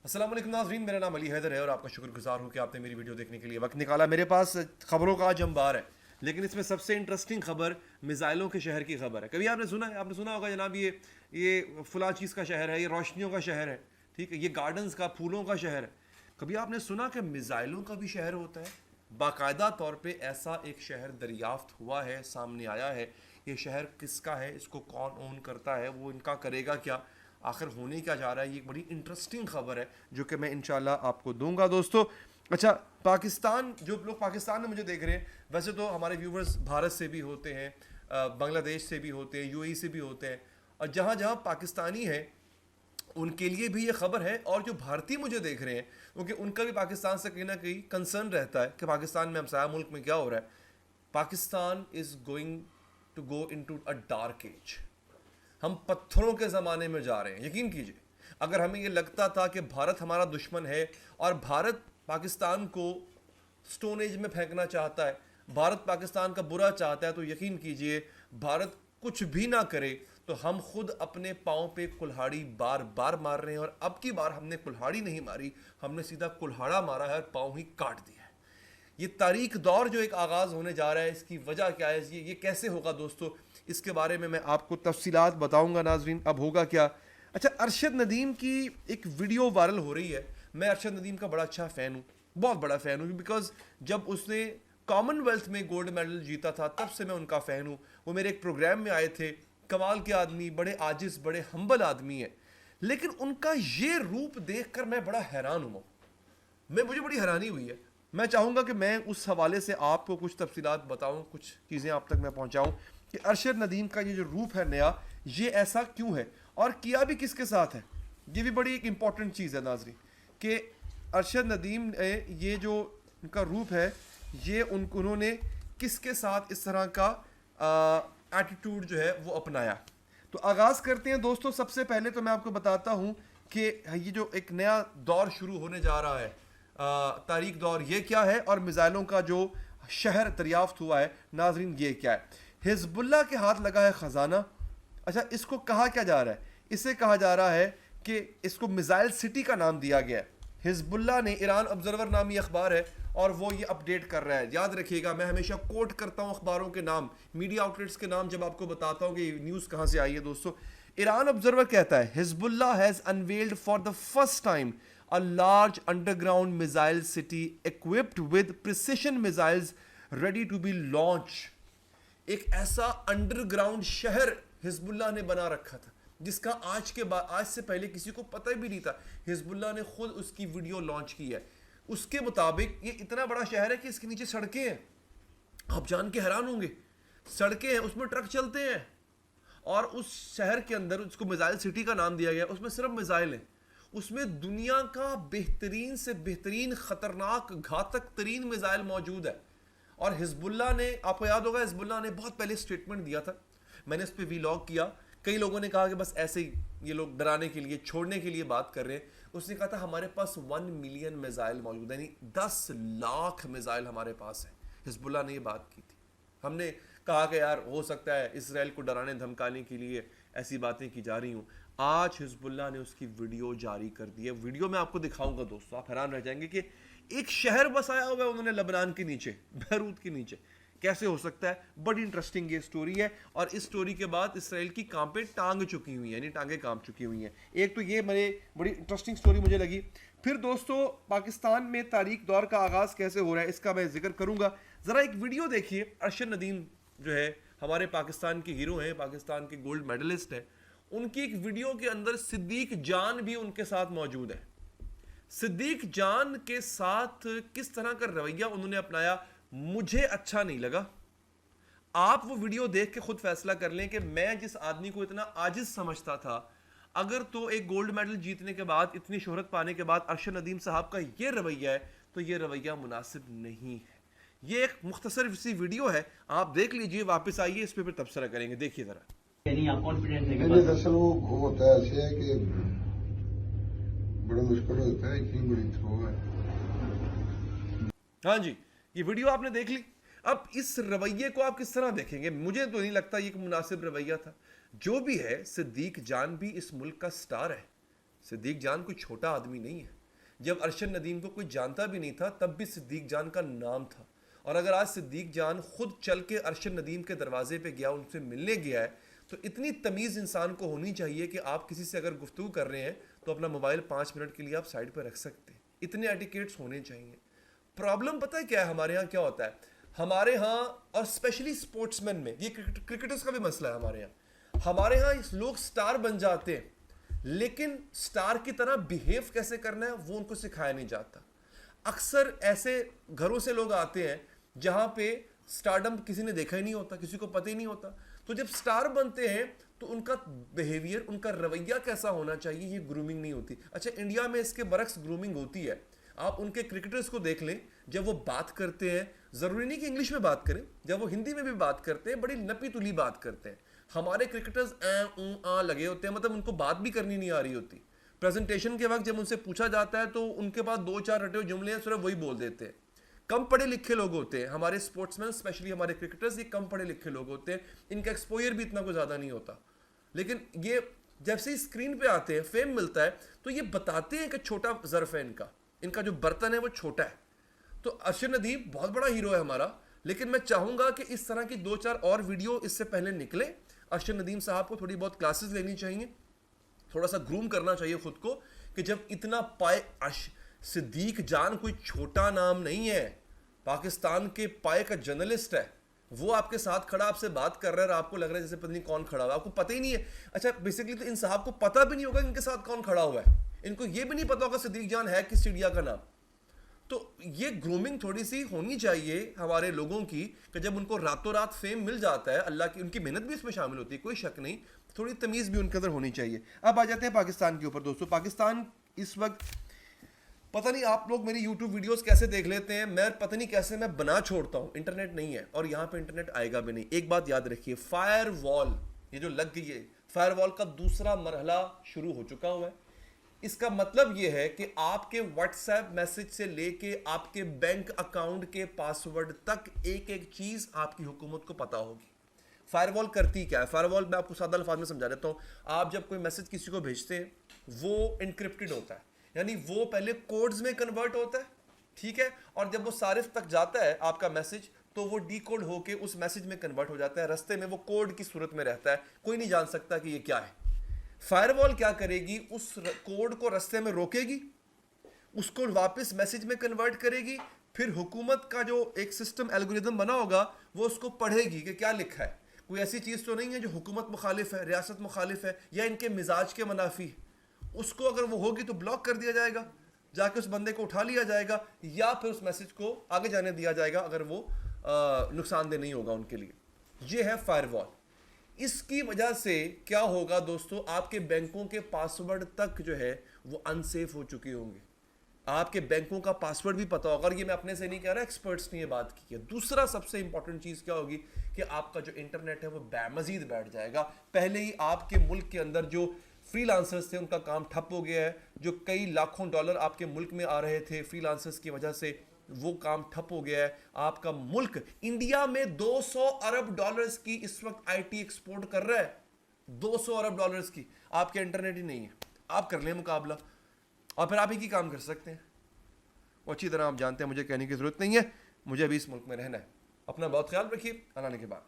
अस्सलाम वालेकुम नाज़रीन, मेरा नाम अली हैदर है और आपका शुक्रगुजार हूँ कि आपने मेरी वीडियो देखने के लिए वक्त निकाला। मेरे पास खबरों का आज अंबार है, लेकिन इसमें सबसे इंटरेस्टिंग खबर मिसाइलों के शहर की खबर है। कभी आपने सुना होगा जनाब, ये फला चीज़ का शहर है, ये रोशनियों का शहर है, ठीक है, ये गार्डन्स का, फूलों का शहर है। कभी आपने सुना कि मिसाइलों का भी शहर होता है? बाकायदा तौर पे ऐसा एक शहर दरियाफ्त हुआ है, सामने आया है। ये शहर किसका है, इसको कौन ओन करता है, वो इनका करेगा क्या, आखिर होने क्या जा रहा है, ये एक बड़ी इंटरेस्टिंग खबर है जो कि मैं इंशाल्लाह आपको दूंगा दोस्तों। अच्छा, पाकिस्तान, जो लोग पाकिस्तान में मुझे देख रहे हैं, वैसे तो हमारे व्यूवर्स भारत से भी होते हैं, बांग्लादेश से भी होते हैं, यूएई से भी होते हैं, और जहाँ जहाँ पाकिस्तानी है उनके लिए भी ये खबर है। और जो भारतीय मुझे देख रहे हैं, क्योंकि उनका भी पाकिस्तान से कहीं ना कहीं कंसर्न रहता है कि पाकिस्तान में, हमसाया मुल्क में क्या हो रहा है। Pakistan is going to go into a dark age. हम पत्थरों के ज़माने में जा रहे हैं। यकीन कीजिए, अगर हमें ये लगता था कि भारत हमारा दुश्मन है और भारत पाकिस्तान को स्टोन एज में फेंकना चाहता है, भारत पाकिस्तान का बुरा चाहता है, तो यकीन कीजिए भारत कुछ भी ना करे तो हम खुद अपने पाँव पे कुल्हाड़ी बार बार मार रहे हैं। और अब की बार हमने कुल्हाड़ी नहीं मारी, हमने सीधा कुल्हाड़ा मारा है और पाँव ही काट दिया है। ये तारीख दौर जो एक आगाज़ होने जा रहा है, इसकी वजह क्या है, ये कैसे होगा दोस्तों, इसके बारे में मैं आपको तफसीलात बताऊंगा नाजरीन। अब होगा क्या? अच्छा, अरशद नदीम की एक वीडियो वायरल हो रही है। मैं अरशद नदीम का बड़ा अच्छा फ़ैन हूँ, बहुत बड़ा फ़ैन हूँ, बिकॉज जब उसने कॉमनवेल्थ में गोल्ड मेडल जीता था तब से मैं उनका फ़ैन हूँ। वो मेरे एक प्रोग्राम में आए थे। कमाल के आदमी, बड़े आजिज़, बड़े हम्बल आदमी है, लेकिन उनका ये रूप देख कर मैं बड़ा हैरान हुआ। मुझे बड़ी हैरानी हुई है। मैं चाहूँगा कि मैं उस हवाले से आपको कुछ तफसीलात बताऊँ, कुछ चीज़ें आप तक मैं पहुँचाऊँ कि अरशद नदीम का ये जो रूप है नया, ये ऐसा क्यों है और किया भी किसके साथ है। ये भी बड़ी एक इम्पॉर्टेंट चीज़ है नाजरीन कि अरशद नदीम ने ये जो उनका रूप है, ये उन्होंने किसके साथ इस तरह का एटीट्यूड जो है वो अपनाया। तो आगाज़ करते हैं दोस्तों। सबसे पहले तो मैं आपको बताता हूँ कि ये जो एक नया दौर शुरू होने जा रहा है, तारीख दौर, ये क्या है और मिसाइलों का जो शहर दरियाफ्त हुआ है नाजरीन, ये क्या है। हिजबुल्लाह के हाथ लगा है ख़जाना। अच्छा, इसको कहा क्या जा रहा है? इसे कहा जा रहा है कि इसको मिसाइल सिटी का नाम दिया गया है। हिजबुल्लाह ने, ईरान ऑब्जर्वर नामी अखबार है और वो ये अपडेट कर रहा है। याद रखिएगा, मैं हमेशा कोट करता हूँ अखबारों के नाम, मीडिया आउटलेट्स के नाम, जब आपको बताता हूँ कि न्यूज़ कहाँ से आई है दोस्तों। ईरान ऑब्जर्वर कहता है, Hezbollah has unveiled for the first time a large underground missile city equipped with precision missiles ready to be launched। एक ऐसा अंडरग्राउंड शहर हिजबुल्लाह ने बना रखा था जिसका आज से पहले किसी को पता भी नहीं था। हिजबुल्लाह ने खुद उसकी वीडियो लॉन्च की है। उसके मुताबिक ये इतना बड़ा शहर है कि इसके नीचे सड़कें हैं। आप जान के हैरान होंगे, सड़कें हैं, उसमें ट्रक चलते हैं, और उस शहर के अंदर, उसको मिसाइल सिटी का नाम दिया गया, उसमें सिर्फ मिसाइल हैं। उसमें दुनिया का बेहतरीन से बेहतरीन, खतरनाक, घातक तरीन मिसाइल मौजूद है। और हिजबुल्लाह ने, आपको याद होगा, हिजबुल्लाह ने बहुत पहले स्टेटमेंट दिया था, मैंने इस पर वीलॉग किया। कई लोगों ने कहा कि बस ऐसे ही ये लोग डराने के लिए, छोड़ने के लिए बात कर रहे हैं। उसने कहा था हमारे पास 1 मिलियन मिसाइल मौजूद है, यानी 10 लाख मिसाइल हमारे पास है। हिजबुल्लाह ने ये बात की थी। हमने कहा कि यार हो सकता है इसराइल को डराने धमकाने के लिए ऐसी बातें की जा रही हूँ। आज हिजबुल्लाह ने उसकी वीडियो जारी कर दी है। वीडियो में आपको दिखाऊंगा दोस्तों, आप हैरान रह जाएंगे कि एक शहर बसाया हुआ है उन्होंने लबनान के नीचे, बैरूत के नीचे। कैसे हो सकता है? बड़ी इंटरेस्टिंग ये स्टोरी है। और इस स्टोरी के बाद इसराइल की कांपें टांग चुकी हुई हैं, यानी टांगें कांप चुकी हुई हैं। एक तो ये मेरे बड़ी इंटरेस्टिंग स्टोरी मुझे लगी। फिर दोस्तों, पाकिस्तान में तारीख दौर का आगाज़ कैसे हो रहा है इसका मैं जिक्र करूंगा। ज़रा एक वीडियो देखिए। अरशद नदीम जो है हमारे पाकिस्तान के हीरो हैं, पाकिस्तान के गोल्ड मेडलिस्ट हैं। उनकी एक वीडियो के अंदर सिद्दीक जान भी उनके साथ मौजूद है। सिद्दीक जान के साथ किस तरह का रवैया उन्होंने अपनाया, मुझे अच्छा नहीं लगा। आप वो वीडियो देख के खुद फैसला कर लें कि मैं जिस आदमी को इतना आजिज समझता था, अगर तो एक गोल्ड मेडल जीतने के बाद, इतनी शोहरत पाने के बाद अरशद नदीम साहब का ये रवैया है, तो ये रवैया मुनासिब नहीं है। ये एक मुख्तसर सी वीडियो है, आप देख लीजिए, वापस आइए, इस पर तबसरा करेंगे। देखिए जरा। दरअसल वो होता है ऐसे है कि बड़ा मुश्किल होता है, इतनी बड़ी थ्रो है। हाँ जी, ये वीडियो आपने देख ली। अब इस रवैये को आप किस तरह देखेंगे? मुझे तो नहीं लगता ये एक मुनासिब रवैया था। जो भी है, सिद्दीक जान भी इस मुल्क का स्टार है। सिद्दीक जान कोई छोटा आदमी नहीं है। जब अरशद नदीम को कोई जानता भी नहीं था तब भी सिद्दीक जान का नाम था। और अगर आज सिद्दीक जान खुद चल के अरशद नदीम के दरवाजे पे गया, उनसे मिलने गया है, तो इतनी तमीज़ इंसान को होनी चाहिए कि आप किसी से अगर गुफ्तगू कर रहे हैं तो अपना मोबाइल 5 मिनट के लिए आप साइड पर रख सकते हैं। इतने एटिकेट्स होने चाहिए। प्रॉब्लम पता है क्या है हमारे यहाँ, क्या होता है हमारे यहाँ, और स्पेशली स्पोर्ट्समैन में, ये क्रिकेटर्स का भी मसला है हमारे यहाँ लोग स्टार बन जाते हैं लेकिन स्टार की तरह बिहेव कैसे करना है वो उनको सिखाया नहीं जाता। अक्सर ऐसे घरों से लोग आते हैं जहां पे स्टारडम किसी ने देखा ही नहीं होता, किसी को पता ही नहीं होता। तो जब स्टार बनते हैं तो उनका बिहेवियर, उनका रवैया कैसा होना चाहिए, ये ग्रूमिंग नहीं होती। अच्छा, इंडिया में इसके बरक्स ग्रूमिंग होती है। आप उनके क्रिकेटर्स को देख लें, जब वो बात करते हैं, जरूरी नहीं कि इंग्लिश में बात करें, जब वो हिंदी में भी बात करते हैं बड़ी नपी तुली बात करते हैं। हमारे क्रिकेटर्स आ लगे होते हैं, मतलब उनको बात भी करनी नहीं आ रही होती। प्रेजेंटेशन के वक्त जब उनसे पूछा जाता है तो उनके पास 2-4 रटे हुए जुमले हैं, सिर्फ वही बोल देते हैं। कम पढ़े लिखे लोग होते हैं हमारे स्पोर्ट्समैन, स्पेशली हमारे क्रिकेटर्स, ये कम पढ़े लिखे लोग होते हैं, इनका एक्सपोजर भी इतना कुछ ज़्यादा नहीं होता। लेकिन ये जब से स्क्रीन पे आते हैं, फेम मिलता है, तो ये बताते हैं कि छोटा ज़र्फ है इनका जो बर्तन है वो छोटा है। तो अरशद नदीम बहुत बड़ा हीरो है हमारा, लेकिन मैं चाहूँगा कि इस तरह की 2-4 और वीडियो इससे पहले निकले। अरशद नदीम साहब को थोड़ी बहुत क्लासेस लेनी चाहिए, थोड़ा सा ग्रूम करना चाहिए खुद को, कि जब इतना पाए सिद्दीक जान कोई छोटा नाम नहीं है, पाकिस्तान के पाए का जर्नलिस्ट है, वो आपके साथ खड़ा आपसे बात कर रहा है और आपको लग रहा है जैसे पता नहीं कौन खड़ा हुआ है, आपको पता ही नहीं है। अच्छा, बेसिकली तो इन साहब को पता भी नहीं होगा इनके साथ कौन खड़ा हुआ है, इनको ये भी नहीं पता होगा सिद्दीक जान है किस चिड़िया का नाम। तो ये ग्रूमिंग थोड़ी सी होनी चाहिए हमारे लोगों की, कि जब उनको रातों रात फेम मिल जाता है, अल्लाह की उनकी मेहनत भी इसमें शामिल होती है, कोई शक नहीं, थोड़ी तमीज़ भी उनके अंदर होनी चाहिए। अब आ जाते हैं पाकिस्तान के ऊपर। दोस्तों, पाकिस्तान इस वक्त, पता नहीं आप लोग मेरी यूट्यूब वीडियोस कैसे देख लेते हैं, मैं पता नहीं कैसे मैं बना छोड़ता हूँ, इंटरनेट नहीं है और यहाँ पे इंटरनेट आएगा भी नहीं। एक बात याद रखिए, फायर वॉल ये जो लग गई है, फायर वॉल का दूसरा मरहला शुरू हो चुका हुआ है। इसका मतलब यह है कि आपके व्हाट्सएप मैसेज से लेके आपके बैंक अकाउंट के पासवर्ड तक एक एक चीज आपकी हुकूमत को पता होगी। फायरवॉल करती क्या है? फायरवॉल मैं आपको सादा अल्फाज में समझा देता हूं। आप जब कोई मैसेज किसी को भेजते हैं वो इनक्रिप्टेड होता है, यानी वो पहले कोड्स में कन्वर्ट होता है, ठीक है, और जब वो सारिफ तक जाता है आपका मैसेज तो वो डीकोड होके उस मैसेज में कन्वर्ट हो जाता है। रास्ते में वो कोड की सूरत में रहता है, कोई नहीं जान सकता कि ये क्या है। फायरवॉल क्या करेगी, उस कोड को रास्ते में रोकेगी, उसको वापस मैसेज में कन्वर्ट करेगी, फिर हुकूमत का जो एक सिस्टम एल्गोरिदम बना होगा वो उसको पढ़ेगी कि क्या लिखा है, कोई ऐसी चीज़ तो नहीं है जो हुकूमत मुखालिफ है, रियासत मुखालिफ है या इनके मिजाज के मुनाफी। उसको अगर वो होगी तो ब्लॉक कर दिया जाएगा, जाके उस बंदे को उठा लिया जाएगा, या फिर उस मैसेज को आगे जाने दिया जाएगा अगर वो नुकसानदेह नहीं होगा उनके लिए। ये है फायरवॉल। इसकी वजह से क्या होगा दोस्तों, आपके बैंकों के पासवर्ड तक जो है वो अनसेफ हो चुके होंगे, आपके बैंकों का पासवर्ड भी पता होगा। और ये मैं अपने से नहीं कह रहा, एक्सपर्ट्स ने ये बात की है। दूसरा सबसे इंपॉर्टेंट चीज़ क्या होगी कि आपका जो इंटरनेट है वो मजीद बैठ जाएगा। पहले ही आपके मुल्क के अंदर जो फ्रीलांसर्स थे उनका काम ठप हो गया है, जो कई लाखों डॉलर आपके मुल्क में आ रहे थे फ्रीलांसर्स की वजह से, वो काम ठप हो गया है। आपका मुल्क इंडिया में 200 अरब डॉलर्स की इस वक्त आईटी एक्सपोर्ट कर रहा है, 200 अरब डॉलर्स की। आपके इंटरनेट ही नहीं है, आप कर लें मुकाबला और फिर आप ही की काम कर सकते हैं। वो अच्छी तरह आप जानते हैं, मुझे कहने की जरूरत नहीं है, मुझे अभी इस मुल्क में रहना है। अपना बहुत ख्याल रखिए, आने के बाद।